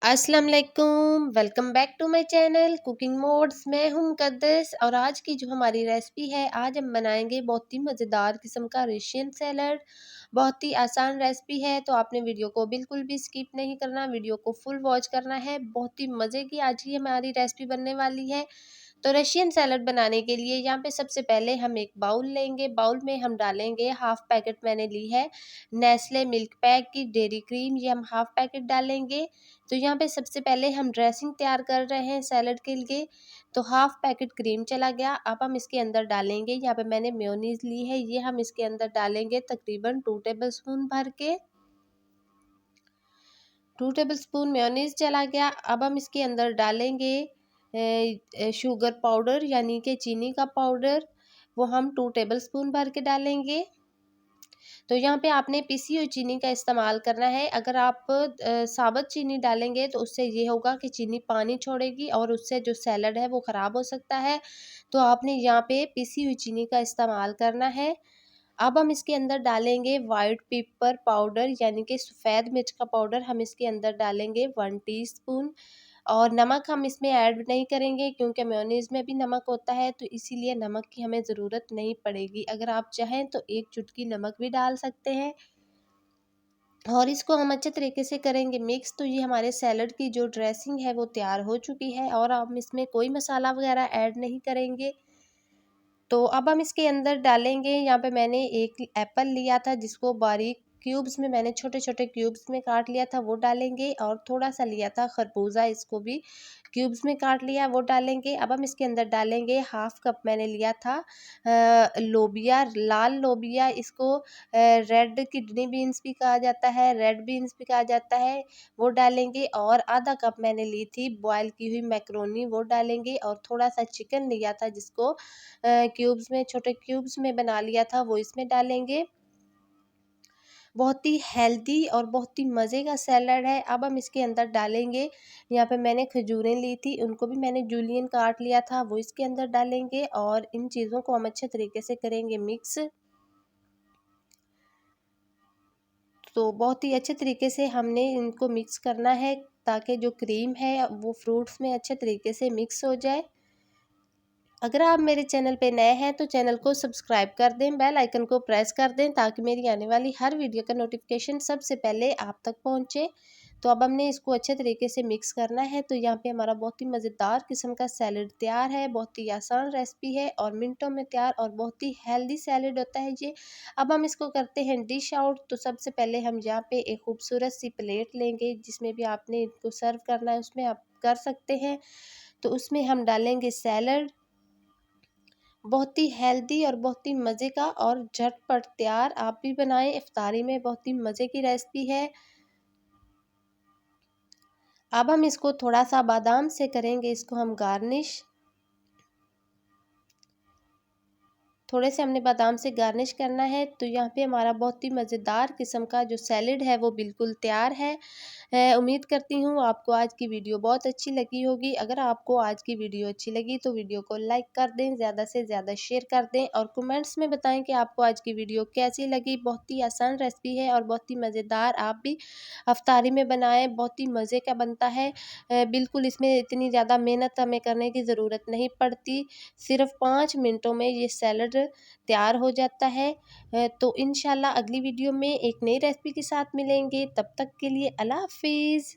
अस्सलाम वालेकुम, welcome back to my channel cooking mods. मैं हूं मुकद्दस और आज की जो हमारी रेसिपी है, आज हम बनाएंगे बहुत ही मज़ेदार किस्म का रशियन सैलड। बहुत ही आसान रेसिपी है, तो आपने वीडियो को बिल्कुल भी स्किप नहीं करना, वीडियो को फुल वॉच करना है। बहुत ही मज़े की आज ही हमारी रेसिपी बनने वाली है। तो रशियन सैलड बनाने के लिए यहाँ पे सबसे पहले हम एक बाउल लेंगे। बाउल में हम डालेंगे हाफ पैकेट, मैंने ली है नेस्ले मिल्क पैक की डेयरी क्रीम, ये हम हाफ पैकेट डालेंगे। तो यहाँ पे सबसे पहले हम ड्रेसिंग तैयार कर रहे हैं सैलड के लिए। तो हाफ पैकेट क्रीम चला गया। अब हम इसके अंदर डालेंगे, यहाँ पे मैंने मेयोनीज ली है, ये हम इसके अंदर डालेंगे तकरीबन 2 टेबलस्पून भर के। 2 टेबलस्पून मेयोनीज चला गया। अब हम इसके अंदर डालेंगे शुगर पाउडर यानी कि चीनी का पाउडर, वो हम 2 टेबलस्पून भर के डालेंगे। तो यहाँ पे आपने पिसी हुई चीनी का इस्तेमाल करना है। अगर आप साबुत चीनी डालेंगे तो उससे ये होगा कि चीनी पानी छोड़ेगी और उससे जो सैलड है वो ख़राब हो सकता है। तो आपने यहाँ पे पिसी हुई चीनी का इस्तेमाल करना है। अब हम इसके अंदर डालेंगे वाइट पेपर पाउडर यानी कि सफ़ेद मिर्च का पाउडर, हम इसके अंदर डालेंगे 1 टीस्पून। और नमक हम इसमें ऐड नहीं करेंगे क्योंकि मेयोनीज़ में भी नमक होता है, तो इसीलिए नमक की हमें ज़रूरत नहीं पड़ेगी। अगर आप चाहें तो 1 चुटकी नमक भी डाल सकते हैं। और इसको हम अच्छे तरीके से करेंगे मिक्स। तो ये हमारे सैलड की जो ड्रेसिंग है वो तैयार हो चुकी है और हम इसमें कोई मसाला वगैरह ऐड नहीं करेंगे। तो अब हम इसके अंदर डालेंगे, यहाँ पे मैंने एक एप्पल लिया था जिसको बारीक क्यूब्स में मैंने छोटे छोटे क्यूब्स में काट लिया था, वो डालेंगे। और थोड़ा सा लिया था खरबूजा, इसको भी क्यूब्स में काट लिया, वो डालेंगे। अब हम इसके अंदर डालेंगे हाफ कप मैंने लिया था लोबिया, लाल लोबिया, इसको रेड किडनी बीन्स भी कहा जाता है, रेड बीन्स भी कहा जाता है, वो डालेंगे। और आधा कप मैंने ली थी बॉयल की हुई मैक्रोनी, वो डालेंगे। और थोड़ा सा चिकन लिया था जिसको क्यूब्स में, छोटे क्यूब्स में बना लिया था, वो इसमें डालेंगे। बहुत ही हेल्दी और बहुत ही मज़े का सैलड है। अब हम इसके अंदर डालेंगे, यहाँ पे मैंने खजूरें ली थी, उनको भी मैंने जूलियन काट लिया था, वो इसके अंदर डालेंगे। और इन चीज़ों को हम अच्छे तरीके से करेंगे मिक्स। तो बहुत ही अच्छे तरीके से हमने इनको मिक्स करना है ताकि जो क्रीम है वो फ्रूट्स में अच्छे तरीके से मिक्स हो जाए। अगर आप मेरे चैनल पे नए हैं तो चैनल को सब्सक्राइब कर दें, बेल आइकन को प्रेस कर दें ताकि मेरी आने वाली हर वीडियो का नोटिफिकेशन सबसे पहले आप तक पहुंचे। तो अब हमने इसको अच्छे तरीके से मिक्स करना है। तो यहाँ पे हमारा बहुत ही मज़ेदार किस्म का सैलड तैयार है। बहुत ही आसान रेसिपी है और मिनटों में तैयार और बहुत ही हेल्दी सैलड होता है ये। अब हम इसको करते हैं डिश आउट। तो सबसे पहले हम यहाँ पे एक खूबसूरत सी प्लेट लेंगे, जिसमें भी आपने इनको सर्व करना है उसमें आप कर सकते हैं। तो उसमें हम डालेंगे सैलड, बहुत ही हेल्दी और बहुत ही मज़े का और झटपट तैयार। आप भी बनाएं, इफ्तारी में बहुत ही मज़े की रेसिपी है। अब हम इसको थोड़ा सा बादाम से करेंगे, इसको हम गार्निश। थोड़े से हमने बादाम से गार्निश करना है। तो यहाँ पे हमारा बहुत ही मज़ेदार किस्म का जो सैलड है वो बिल्कुल तैयार है। उम्मीद करती हूँ आपको आज की वीडियो बहुत अच्छी लगी होगी। अगर आपको आज की वीडियो अच्छी लगी तो वीडियो को लाइक कर दें, ज़्यादा से ज़्यादा शेयर कर दें और कमेंट्स में बताएं कि आपको आज की वीडियो कैसी लगी। बहुत ही आसान रेसिपी है और बहुत ही मज़ेदार, आप भी अफ्तारी में बनाएं, बहुत ही मज़े का बनता है। बिल्कुल इसमें इतनी ज़्यादा मेहनत हमें करने की ज़रूरत नहीं पड़ती, सिर्फ 5 मिनटों में ये सैलड तैयार हो जाता है। तो इंशाल्लाह अगली वीडियो में एक नई रेसिपी के साथ मिलेंगे, तब तक के लिए अल्लाह हाफिज़।